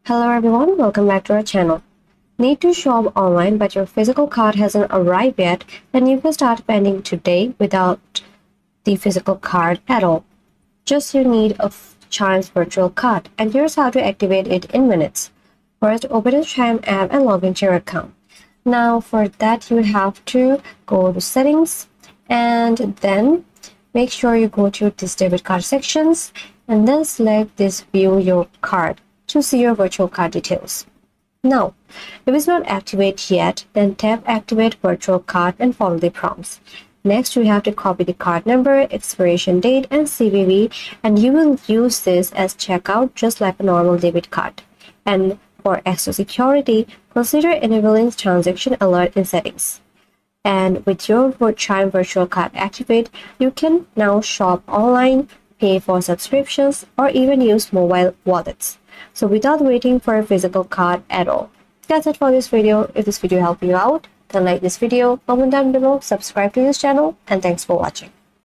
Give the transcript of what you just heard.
Hello everyone, welcome back to our channel. Need to shop online but your physical card hasn't arrived yet? Then you can start spending today without the physical card at all. Just you need a Chime's virtual card, and here's how to activate it in minutes. First, open the Chime app and log into your account. Now for that you have to go to settings and then make sure you go to this debit card sections and then select this view your card to see your virtual card details. Now, if it's not activated yet, then tap activate virtual card and follow the prompts. Next, you have to copy the card number, expiration date and CVV, and you will use this as checkout just like a normal debit card. And for extra security, consider enabling transaction alert in settings. And with your Chime virtual card activated, you can now shop online, pay for subscriptions, or even use mobile wallets. So without waiting for a physical card at all. That's it for this video. If this video helped you out, then like this video, comment down below, subscribe to this channel, and thanks for watching.